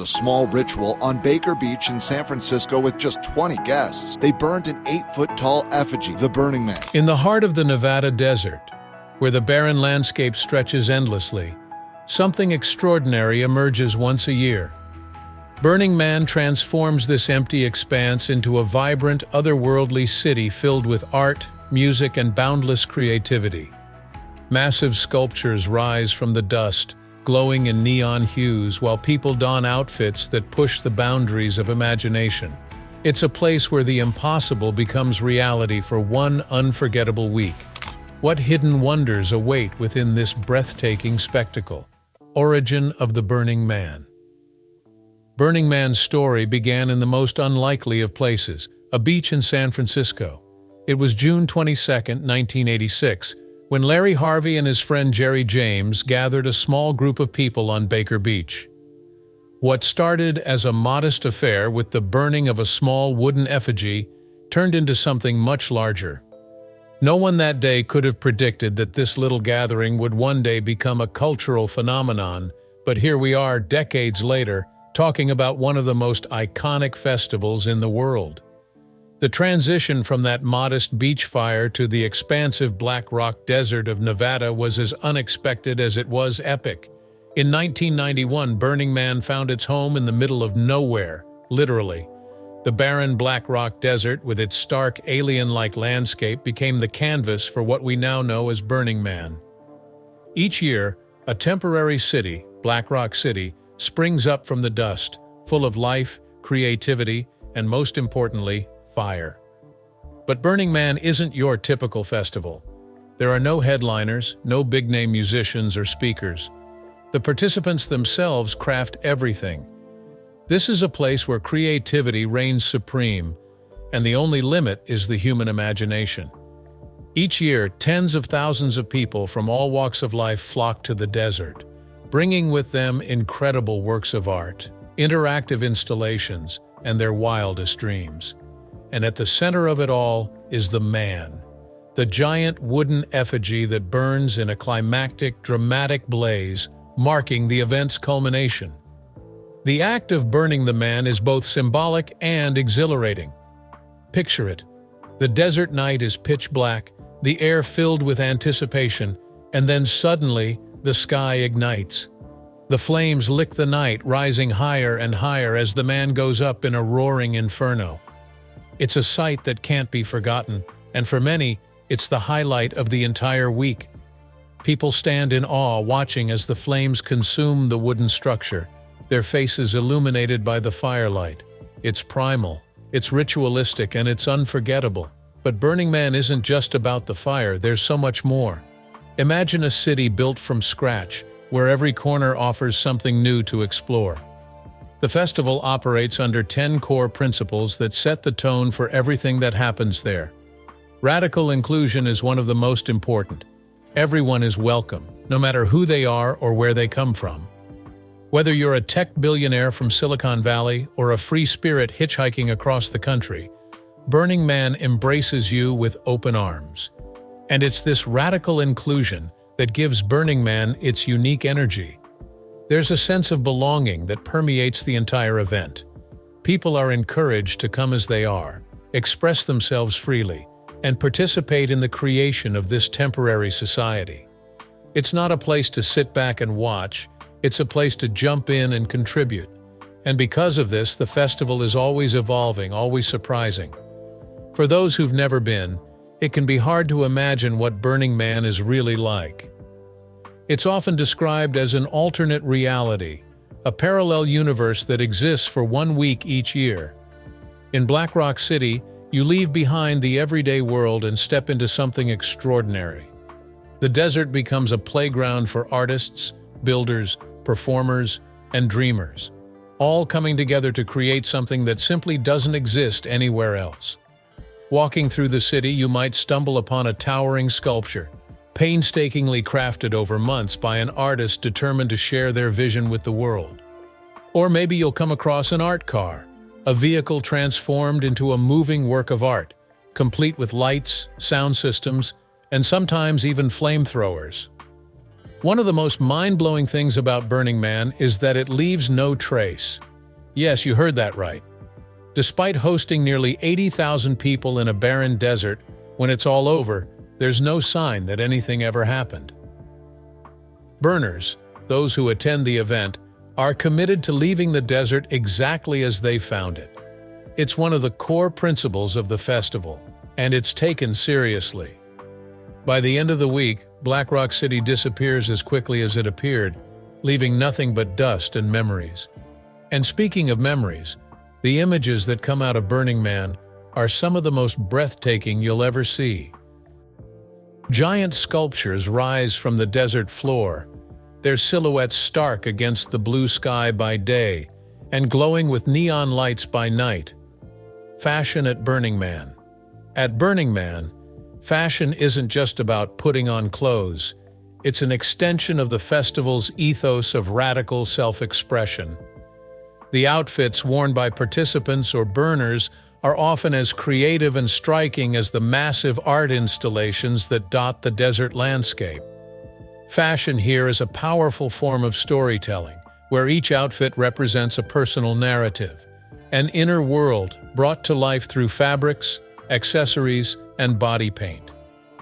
A small ritual on Baker Beach in San Francisco with just 20 guests. They burned an 8-foot-tall effigy, the Burning Man. In the heart of the Nevada desert, where the barren landscape stretches endlessly, something extraordinary emerges once a year. Burning Man transforms this empty expanse into a vibrant, otherworldly city filled with art, music, and boundless creativity. Massive sculptures rise from the dust, glowing in neon hues, while people don outfits that push the boundaries of imagination. It's a place where the impossible becomes reality for one unforgettable week. What hidden wonders await within this breathtaking spectacle? Origin of the Burning Man. Burning Man's story began in the most unlikely of places, a beach in San Francisco. It was June 22, 1986, when Larry Harvey and his friend Jerry James gathered a small group of people on Baker Beach. What started as a modest affair with the burning of a small wooden effigy turned into something much larger. No one that day could have predicted that this little gathering would one day become a cultural phenomenon, but here we are, decades later, talking about one of the most iconic festivals in the world. The transition from that modest beach fire to the expansive black rock desert of Nevada was as unexpected as it was epic. In 1991, Burning Man found its home in the middle of nowhere, literally. The barren black rock desert, with its stark, alien-like landscape, became the canvas for what we now know as Burning Man. Each year, a temporary city, Black Rock City, springs up from the dust, full of life, creativity, and most importantly, fire. But Burning Man isn't your typical festival. There are no headliners, no big-name musicians or speakers. The participants themselves craft everything. This is a place where creativity reigns supreme, and the only limit is the human imagination. Each year, tens of thousands of people from all walks of life flock to the desert, bringing with them incredible works of art, interactive installations, and their wildest dreams. And at the center of it all is the man, the giant wooden effigy that burns in a climactic, dramatic blaze, marking the event's culmination. The act of burning the man is both symbolic and exhilarating. Picture it. The desert night is pitch black, the air filled with anticipation, and then suddenly the sky ignites. The flames lick the night, rising higher and higher as the man goes up in a roaring inferno. It's a sight that can't be forgotten, and for many, it's the highlight of the entire week. People stand in awe watching as the flames consume the wooden structure, their faces illuminated by the firelight. It's primal, it's ritualistic, and it's unforgettable. But Burning Man isn't just about the fire, there's so much more. Imagine a city built from scratch, where every corner offers something new to explore. The festival operates under 10 core principles that set the tone for everything that happens there. Radical inclusion is one of the most important. Everyone is welcome, no matter who they are or where they come from. Whether you're a tech billionaire from Silicon Valley or a free spirit hitchhiking across the country, Burning Man embraces you with open arms. And it's this radical inclusion that gives Burning Man its unique energy. There's a sense of belonging that permeates the entire event. People are encouraged to come as they are, express themselves freely, and participate in the creation of this temporary society. It's not a place to sit back and watch, it's a place to jump in and contribute. And because of this, the festival is always evolving, always surprising. For those who've never been, it can be hard to imagine what Burning Man is really like. It's often described as an alternate reality, a parallel universe that exists for 1 week each year. In Black Rock City, you leave behind the everyday world and step into something extraordinary. The desert becomes a playground for artists, builders, performers, and dreamers, all coming together to create something that simply doesn't exist anywhere else. Walking through the city, you might stumble upon a towering sculpture, painstakingly crafted over months by an artist determined to share their vision with the world. Or maybe you'll come across an art car, a vehicle transformed into a moving work of art, complete with lights, sound systems, and sometimes even flamethrowers. One of the most mind-blowing things about Burning Man is that it leaves no trace. Yes, you heard that right. Despite hosting nearly 80,000 people in a barren desert, when it's all over, there's no sign that anything ever happened. Burners, those who attend the event, are committed to leaving the desert exactly as they found it. It's one of the core principles of the festival, and it's taken seriously. By the end of the week, Black Rock City disappears as quickly as it appeared, leaving nothing but dust and memories. And speaking of memories, the images that come out of Burning Man are some of the most breathtaking you'll ever see. Giant sculptures rise from the desert floor, their silhouettes stark against the blue sky by day and glowing with neon lights by night. Fashion at Burning Man. At Burning Man, fashion isn't just about putting on clothes. It's an extension of the festival's ethos of radical self-expression. The outfits worn by participants or burners are often as creative and striking as the massive art installations that dot the desert landscape. Fashion here is a powerful form of storytelling, where each outfit represents a personal narrative, an inner world brought to life through fabrics, accessories, and body paint.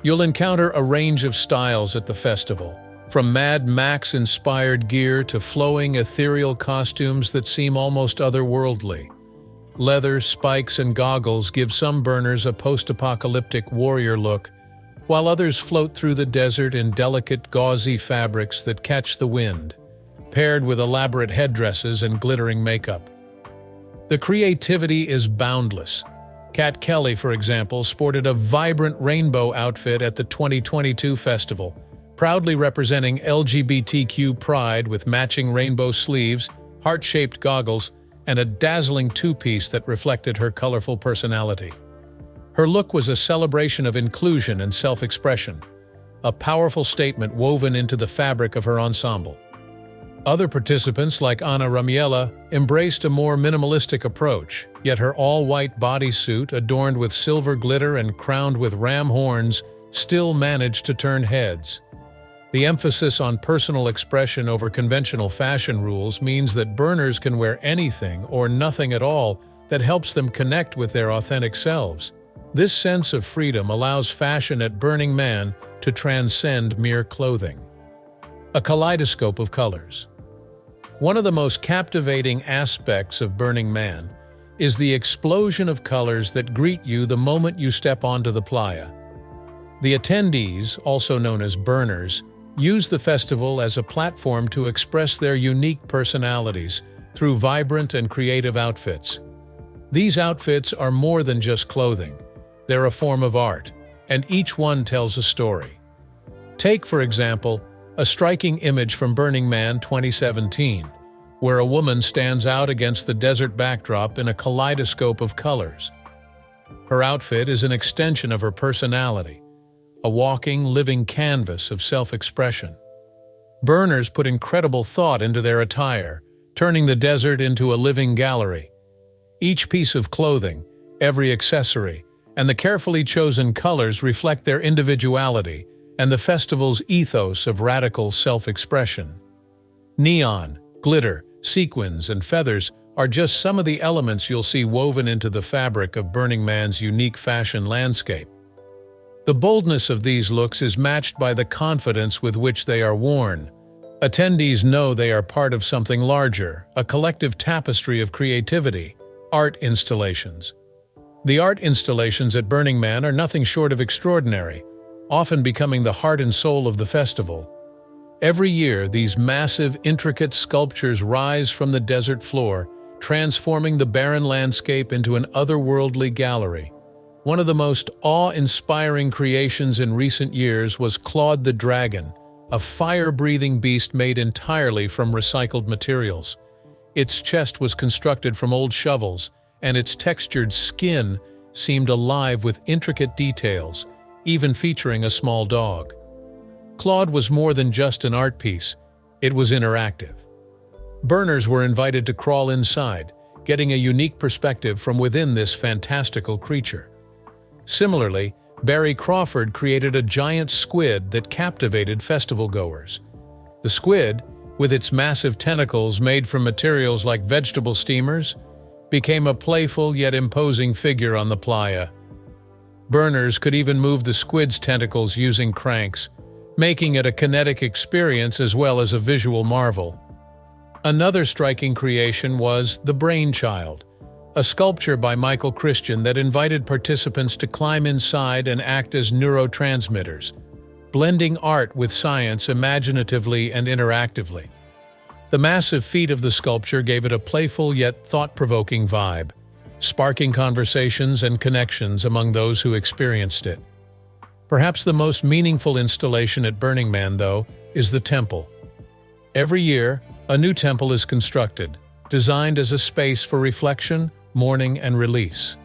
You'll encounter a range of styles at the festival, from Mad Max-inspired gear to flowing, ethereal costumes that seem almost otherworldly. Leather, spikes, and goggles give some burners a post-apocalyptic warrior look, while others float through the desert in delicate, gauzy fabrics that catch the wind, paired with elaborate headdresses and glittering makeup. The creativity is boundless. Kat Kelly, for example, sported a vibrant rainbow outfit at the 2022 festival, proudly representing LGBTQ pride with matching rainbow sleeves, heart-shaped goggles, and a dazzling two-piece that reflected her colorful personality. Her look was a celebration of inclusion and self-expression, a powerful statement woven into the fabric of her ensemble. Other participants, like Ana Ramiela, embraced a more minimalistic approach, yet her all-white bodysuit, adorned with silver glitter and crowned with ram horns, still managed to turn heads. The emphasis on personal expression over conventional fashion rules means that burners can wear anything or nothing at all that helps them connect with their authentic selves. This sense of freedom allows fashion at Burning Man to transcend mere clothing. A kaleidoscope of colors. One of the most captivating aspects of Burning Man is the explosion of colors that greet you the moment you step onto the playa. The attendees, also known as burners, use the festival as a platform to express their unique personalities through vibrant and creative outfits. These outfits are more than just clothing. They're a form of art, and each one tells a story. Take, for example, a striking image from Burning Man 2017, where a woman stands out against the desert backdrop in a kaleidoscope of colors. Her outfit is an extension of her personality, a walking, living canvas of self-expression. Burners put incredible thought into their attire, turning the desert into a living gallery. Each piece of clothing, every accessory, and the carefully chosen colors reflect their individuality and the festival's ethos of radical self-expression. Neon, glitter, sequins, and feathers are just some of the elements you'll see woven into the fabric of Burning Man's unique fashion landscape. The boldness of these looks is matched by the confidence with which they are worn. Attendees know they are part of something larger, a collective tapestry of creativity, art installations. The art installations at Burning Man are nothing short of extraordinary, often becoming the heart and soul of the festival. Every year, these massive, intricate sculptures rise from the desert floor, transforming the barren landscape into an otherworldly gallery. One of the most awe-inspiring creations in recent years was Claude the Dragon, a fire-breathing beast made entirely from recycled materials. Its chest was constructed from old shovels, and its textured skin seemed alive with intricate details, even featuring a small dog. Claude was more than just an art piece, it was interactive. Burners were invited to crawl inside, getting a unique perspective from within this fantastical creature. Similarly, Barry Crawford created a giant squid that captivated festival-goers. The squid, with its massive tentacles made from materials like vegetable steamers, became a playful yet imposing figure on the playa. Burners could even move the squid's tentacles using cranks, making it a kinetic experience as well as a visual marvel. Another striking creation was The Brainchild, a sculpture by Michael Christian that invited participants to climb inside and act as neurotransmitters, blending art with science imaginatively and interactively. The massive feat of the sculpture gave it a playful yet thought-provoking vibe, sparking conversations and connections among those who experienced it. Perhaps the most meaningful installation at Burning Man, though, is the temple. Every year, a new temple is constructed, designed as a space for reflection, mourning, and release.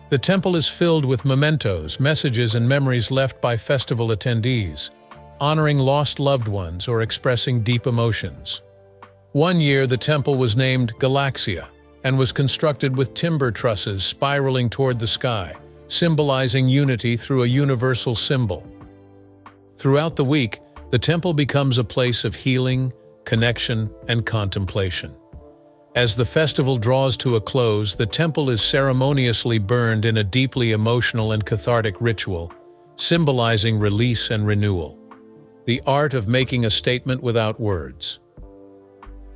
The temple is filled with mementos, messages, and memories left by festival attendees, honoring lost loved ones or expressing deep emotions. One year, the temple was named Galaxia and was constructed with timber trusses spiraling toward the sky, symbolizing unity through a universal symbol. Throughout the week, the temple becomes a place of healing, connection, and contemplation. As the festival draws to a close, the temple is ceremoniously burned in a deeply emotional and cathartic ritual, symbolizing release and renewal. The art of making a statement without words.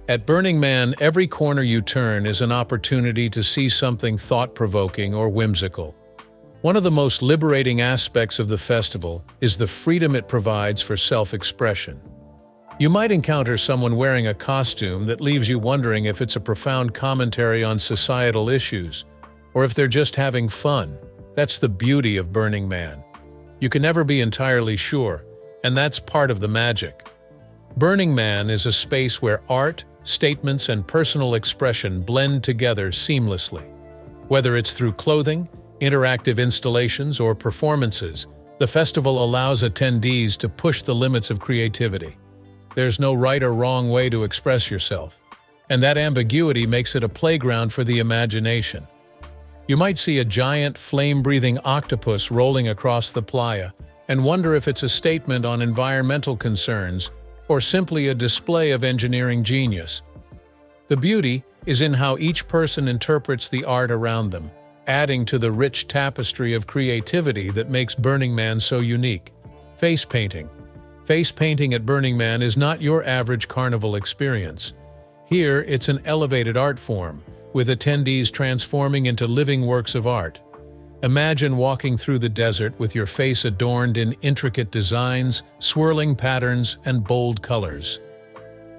At Burning Man, every corner you turn is an opportunity to see something thought-provoking or whimsical. One of the most liberating aspects of the festival is the freedom it provides for self-expression. You might encounter someone wearing a costume that leaves you wondering if it's a profound commentary on societal issues, or if they're just having fun. That's the beauty of Burning Man. You can never be entirely sure, and that's part of the magic. Burning Man is a space where art, statements, and personal expression blend together seamlessly. Whether it's through clothing, interactive installations, or performances, the festival allows attendees to push the limits of creativity. There's no right or wrong way to express yourself, and that ambiguity makes it a playground for the imagination. You might see a giant, flame-breathing octopus rolling across the playa and wonder if it's a statement on environmental concerns or simply a display of engineering genius. The beauty is in how each person interprets the art around them, adding to the rich tapestry of creativity that makes Burning Man so unique. Face painting. Face painting at Burning Man is not your average carnival experience. Here, it's an elevated art form, with attendees transforming into living works of art. Imagine walking through the desert with your face adorned in intricate designs, swirling patterns, and bold colors.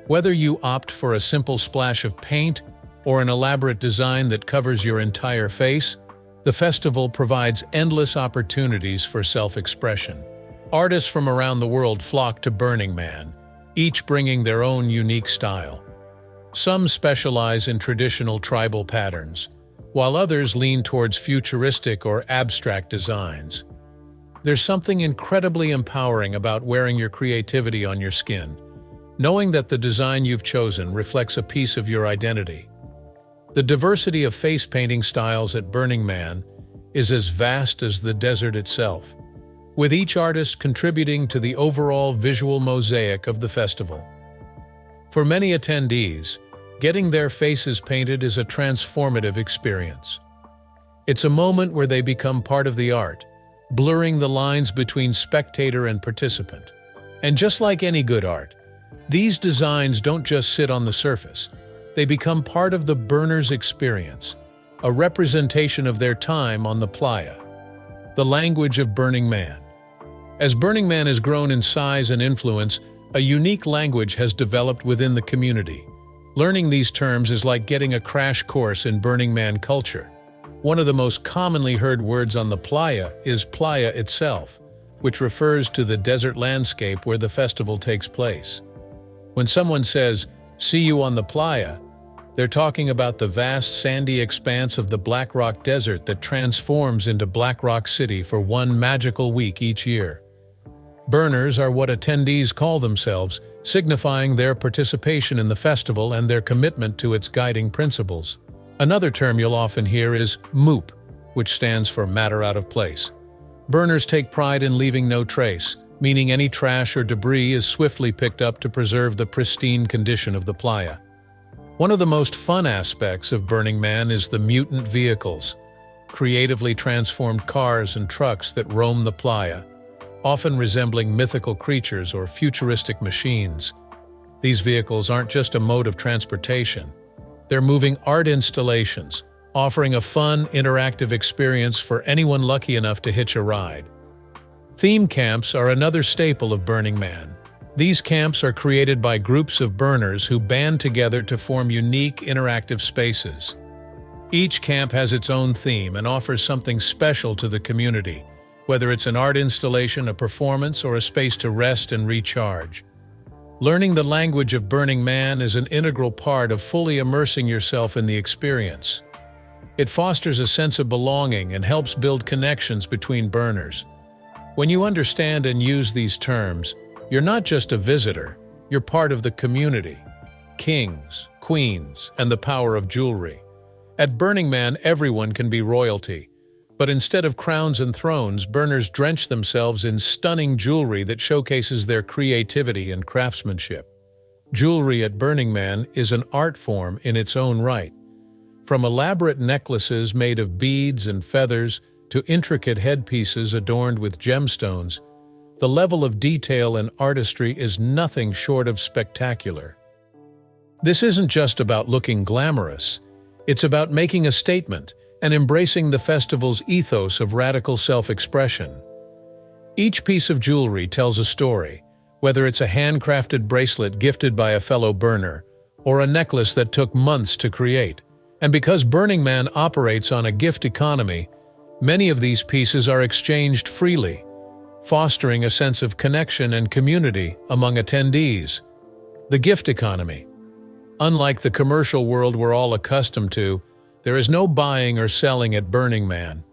Whether you opt for a simple splash of paint or an elaborate design that covers your entire face, the festival provides endless opportunities for self-expression. Artists from around the world flock to Burning Man, each bringing their own unique style. Some specialize in traditional tribal patterns, while others lean towards futuristic or abstract designs. There's something incredibly empowering about wearing your creativity on your skin, knowing that the design you've chosen reflects a piece of your identity. The diversity of face painting styles at Burning Man is as vast as the desert itself, with each artist contributing to the overall visual mosaic of the festival. For many attendees, getting their faces painted is a transformative experience. It's a moment where they become part of the art, blurring the lines between spectator and participant. And just like any good art, these designs don't just sit on the surface. They become part of the burner's experience, a representation of their time on the playa. The language of Burning Man. As Burning Man has grown in size and influence, a unique language has developed within the community. Learning these terms is like getting a crash course in Burning Man culture. One of the most commonly heard words on the playa is playa itself, which refers to the desert landscape where the festival takes place. When someone says, "See you on the playa," they're talking about the vast sandy expanse of the Black Rock Desert that transforms into Black Rock City for one magical week each year. Burners are what attendees call themselves, signifying their participation in the festival and their commitment to its guiding principles. Another term you'll often hear is MOOP, which stands for Matter Out of Place. Burners take pride in leaving no trace, meaning any trash or debris is swiftly picked up to preserve the pristine condition of the playa. One of the most fun aspects of Burning Man is the mutant vehicles, creatively transformed cars and trucks that roam the playa, often resembling mythical creatures or futuristic machines. These vehicles aren't just a mode of transportation. They're moving art installations, offering a fun, interactive experience for anyone lucky enough to hitch a ride. Theme camps are another staple of Burning Man. These camps are created by groups of burners who band together to form unique, interactive spaces. Each camp has its own theme and offers something special to the community, whether it's an art installation, a performance, or a space to rest and recharge. Learning the language of Burning Man is an integral part of fully immersing yourself in the experience. It fosters a sense of belonging and helps build connections between burners. When you understand and use these terms, you're not just a visitor, you're part of the community. Kings, queens, and the power of jewelry. At Burning Man, everyone can be royalty. But instead of crowns and thrones, burners drench themselves in stunning jewelry that showcases their creativity and craftsmanship. Jewelry at Burning Man is an art form in its own right. From elaborate necklaces made of beads and feathers to intricate headpieces adorned with gemstones, the level of detail and artistry is nothing short of spectacular. This isn't just about looking glamorous. It's about making a statement and embracing the festival's ethos of radical self-expression. Each piece of jewelry tells a story, whether it's a handcrafted bracelet gifted by a fellow burner or a necklace that took months to create. And because Burning Man operates on a gift economy, many of these pieces are exchanged freely, fostering a sense of connection and community among attendees. The gift economy. Unlike the commercial world we're all accustomed to, there is no buying or selling at Burning Man.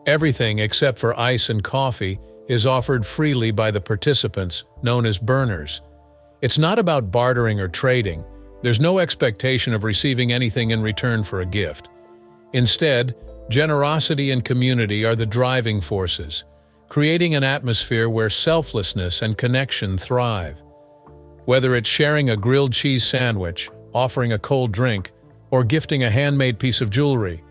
Everything except for ice and coffee is offered freely by the participants, known as burners. It's not about bartering or trading. There's no expectation of receiving anything in return for a gift. Instead, generosity and community are the driving forces, creating an atmosphere where selflessness and connection thrive. Whether it's sharing a grilled cheese sandwich, offering a cold drink, or gifting a handmade piece of jewelry,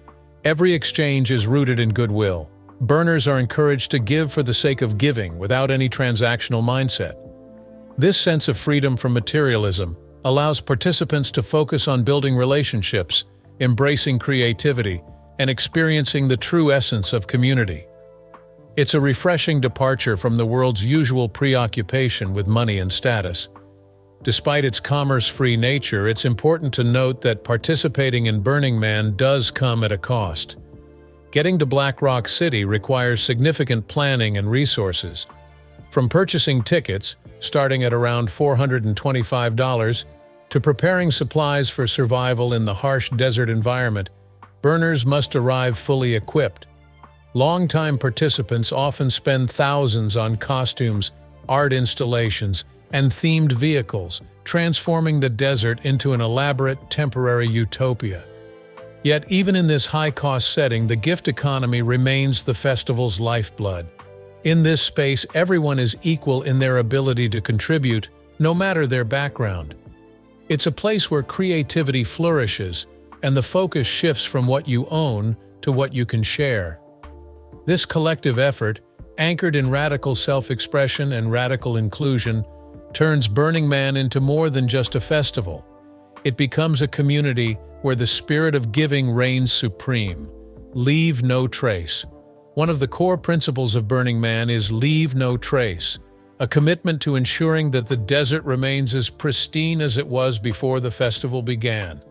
every exchange is rooted in goodwill. Burners are encouraged to give for the sake of giving without any transactional mindset. This sense of freedom from materialism allows participants to focus on building relationships, embracing creativity, and experiencing the true essence of community. It's a refreshing departure from the world's usual preoccupation with money and status. Despite its commerce-free nature, it's important to note that participating in Burning Man does come at a cost. Getting to Black Rock City requires significant planning and resources. From purchasing tickets, starting at around $425, to preparing supplies for survival in the harsh desert environment, burners must arrive fully equipped. Longtime participants often spend thousands on costumes, art installations, and themed vehicles, transforming the desert into an elaborate, temporary utopia. Yet, even in this high-cost setting, the gift economy remains the festival's lifeblood. In this space, everyone is equal in their ability to contribute, no matter their background. It's a place where creativity flourishes, and the focus shifts from what you own to what you can share. This collective effort, anchored in radical self-expression and radical inclusion, turns Burning Man into more than just a festival. It becomes a community where the spirit of giving reigns supreme. Leave no trace. One of the core principles of Burning Man is leave no trace, a commitment to ensuring that the desert remains as pristine as it was before the festival began.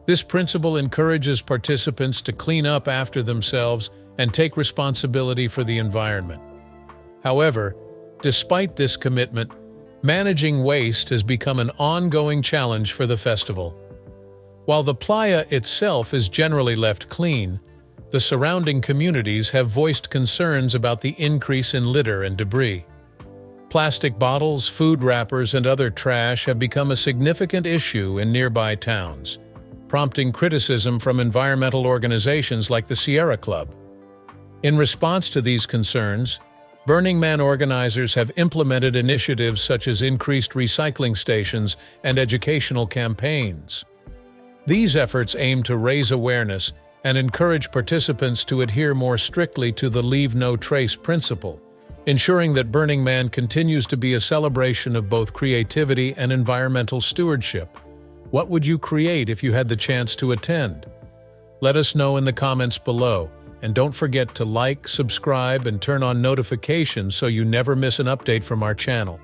This principle encourages participants to clean up after themselves and take responsibility for the environment. However, despite this commitment, managing waste has become an ongoing challenge for the festival. While the playa itself is generally left clean, the surrounding communities have voiced concerns about the increase in litter and debris. Plastic bottles, food wrappers, and other trash have become a significant issue in nearby towns, prompting criticism from environmental organizations like the Sierra Club. In response to these concerns, Burning Man organizers have implemented initiatives such as increased recycling stations and educational campaigns. These efforts aim to raise awareness and encourage participants to adhere more strictly to the Leave No Trace principle, ensuring that Burning Man continues to be a celebration of both creativity and environmental stewardship. What would you create if you had the chance to attend? Let us know in the comments below, and don't forget to like, subscribe, and turn on notifications so you never miss an update from our channel.